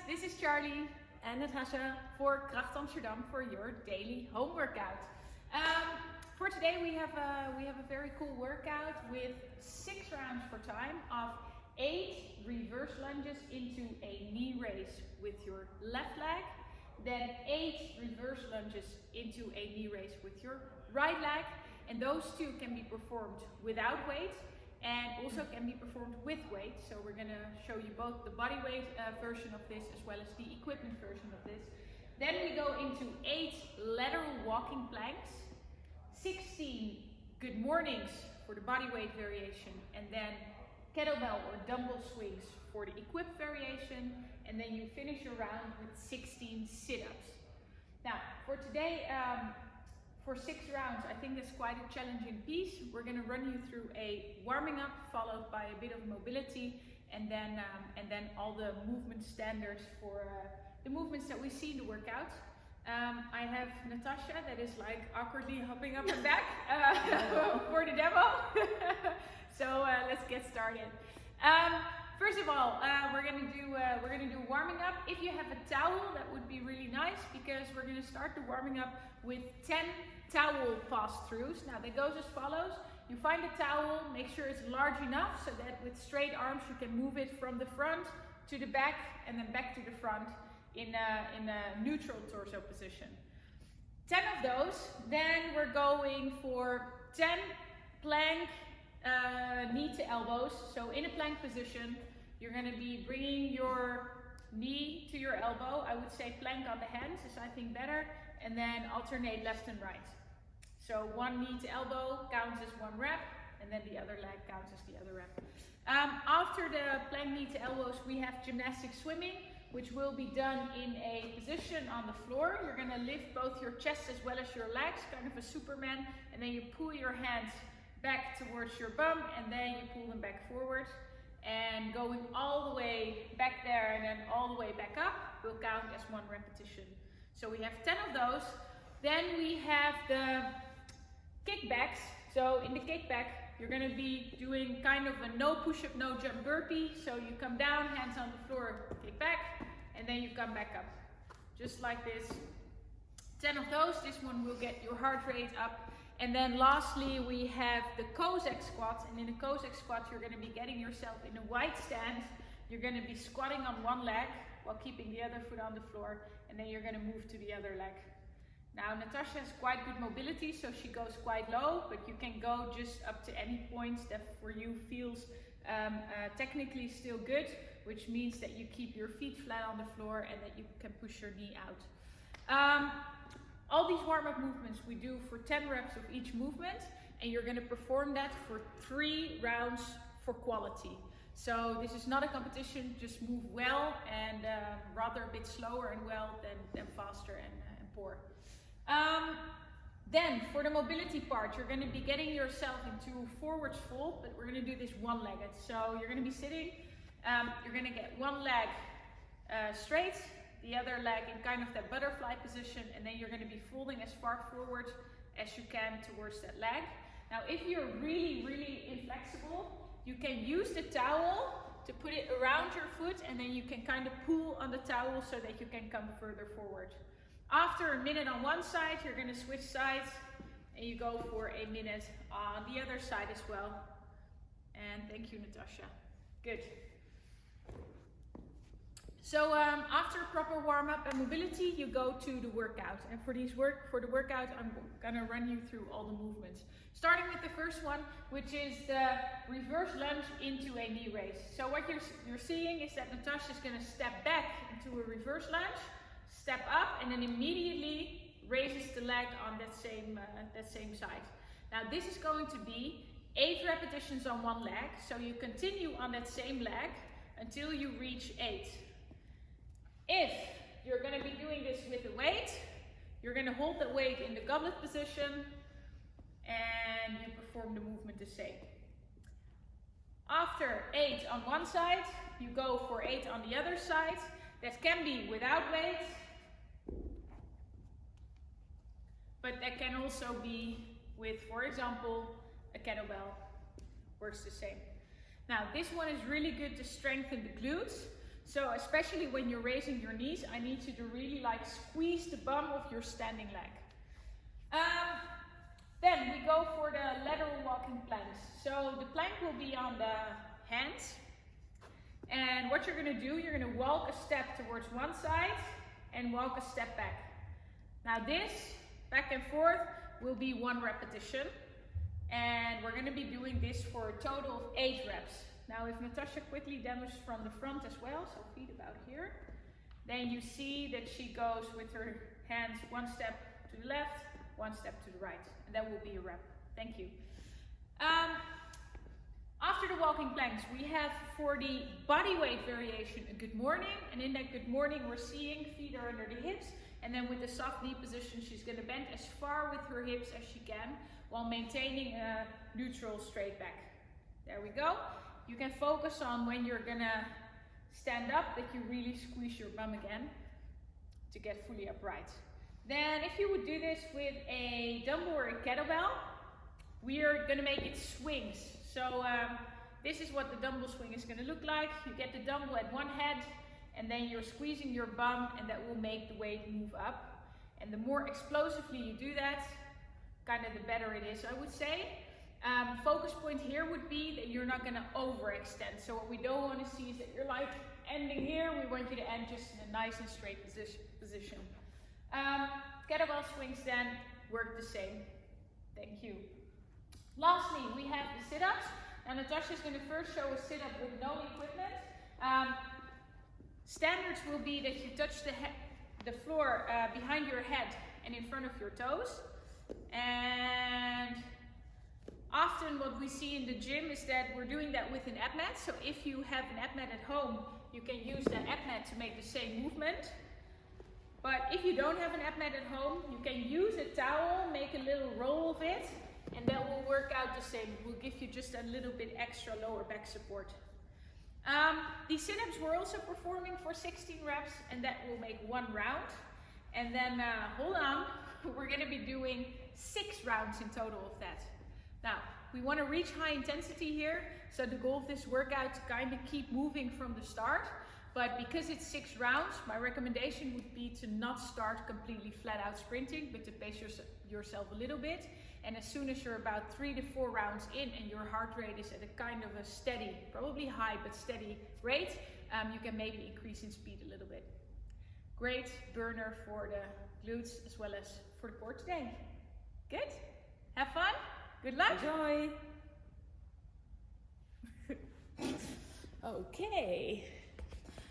this is Charlie and Natasha for Kracht Amsterdam for your daily home workout. For today we have a very cool workout with 6 rounds for time of 8 reverse lunges into a knee raise with your left leg, then 8 reverse lunges into a knee raise with your right leg, and those two can be performed without weight and also can be performed with weight. So we're going to show you both the body weight version of this as well as the equipment version of this. Then we go into 8 lateral walking planks, 16 good mornings for the body weight variation, and then kettlebell or dumbbell swings for the equipped variation, and then you finish your round with 16 sit-ups. Now for today, for 6 rounds, I think that's quite a challenging piece. We're going to run you through a warming up followed by a bit of mobility, and then all the movement standards for the movements that we see in the workout. I have Natasha that is like awkwardly hopping up and back for the demo. So let's get started. First of all, we're gonna do warming up. If you have a towel, that would be really nice because we're gonna start the warming up with 10 towel pass-throughs. Now that goes as follows. You find a towel, make sure it's large enough so that with straight arms you can move it from the front to the back and then back to the front in a neutral torso position. 10 of those. Then we're going for 10 plank knee to elbows. So in a plank position, you're going to be bringing your knee to your elbow. I would say plank on the hands is I think better, and then alternate left and right. So one knee to elbow counts as 1 rep, and then the other leg counts as the other rep. After the plank knee to elbows, we have gymnastic swimming, which will be done in a position on the floor. You're going to lift both your chest as well as your legs, kind of a Superman, and then you pull your hands back towards your bum, and then you pull them back forward, and going all the way back there and then all the way back up will count as 1 repetition. So we have 10 of those. Then we have the kickbacks. So in the kickback, you're going to be doing kind of a no push-up, no jump burpee. So you come down, hands on the floor, kick back, and then you come back up. Just like this. 10 of those. This one will get your heart rate up. And then lastly, we have the Cossack squat. And in the Cossack squat, you're going to be getting yourself in a wide stance. You're going to be squatting on one leg while keeping the other foot on the floor. And then you're going to move to the other leg. Now, Natasha has quite good mobility, so she goes quite low, but you can go just up to any points that for you feels technically still good, which means that you keep your feet flat on the floor and that you can push your knee out. All these warm-up movements we do for 10 reps of each movement, and you're going to perform that for 3 rounds for quality. So this is not a competition, just move well and rather a bit slower and well than faster and poor. Then for the mobility part, you're going to be getting yourself into forwards fold, but we're going to do this one-legged. So you're going to be sitting, you're going to get one leg straight, the other leg in kind of that butterfly position, and then you're going to be folding as far forward as you can towards that leg. Now if you're really inflexible, you can use the towel to put it around your foot, and then you can kind of pull on the towel so that you can come further forward. After a minute on one side, you're going to switch sides and you go for a minute on the other side as well. And thank you, Natasha. Good. So after proper warm-up and mobility, you go to the workout. And for the workout, I'm going to run you through all the movements. Starting with the first one, which is the reverse lunge into a knee raise. So what you're seeing is that Natasha is going to step back into a reverse lunge, step up, and then immediately raises the leg on that same side. Now this is going to be 8 repetitions on one leg. So you continue on that same leg until you reach 8. If you're going to be doing this with a weight, you're going to hold the weight in the goblet position and you perform the movement the same. After 8 on one side, you go for 8 on the other side. That can be without weight, but that can also be with, for example, a kettlebell. Works the same. Now this one is really good to strengthen the glutes. So especially when you're raising your knees, I need you to really like squeeze the bum of your standing leg. Then we go for the lateral walking planks. So the plank will be on the hands. And what you're going to do, you're going to walk a step towards one side and walk a step back. Now this, back and forth, will be 1 repetition. And we're going to be doing this for a total of 8 reps. Now if Natasha quickly demos from the front as well, so feet about here, then you see that she goes with her hands 1 step to the left, 1 step to the right, and that will be a rep. Thank you. After the walking planks, we have for the body weight variation a good morning, and in that good morning we're seeing feet are under the hips, and then with the soft knee position she's going to bend as far with her hips as she can while maintaining a neutral straight back. There we go. You can focus on when you're going to stand up that you really squeeze your bum again to get fully upright. Then if you would do this with a dumbbell or a kettlebell, we are going to make it swings. So this is what the dumbbell swing is going to look like. You get the dumbbell at one head and then you're squeezing your bum, and that will make the weight move up. And the more explosively you do that, kind of the better it is, I would say. Focus point here would be that you're not going to overextend. So what we don't want to see is that you're like ending here. We want you to end just in a nice and straight position. Kettlebell swings then work the same. Thank you. Lastly, we have the sit-ups. Now Natasha's going to first show a sit-up with no equipment. Standards will be that you touch the floor behind your head and in front of your toes. And often what we see in the gym is that we're doing that with an ab mat. So if you have an ab mat at home, you can use the ab mat to make the same movement. But if you don't have an ab mat at home, you can use a towel, make a little roll of it, and that will work out the same. It will give you just a little bit extra lower back support. These sit-ups we're also performing for 16 reps, and that will make 1 round. And then, hold on, we're going to be doing 6 rounds in total of that. Now, we want to reach high intensity here, so the goal of this workout is kind of keep moving from the start. But because it's 6 rounds, my recommendation would be to not start completely flat out sprinting, but to pace yourself a little bit. And as soon as you're about 3 to 4 rounds in and your heart rate is at a kind of a steady, probably high, but steady rate, you can maybe increase in speed a little bit. Great burner for the glutes as well as for the core today. Good? Have fun? Good luck. Enjoy. Okay.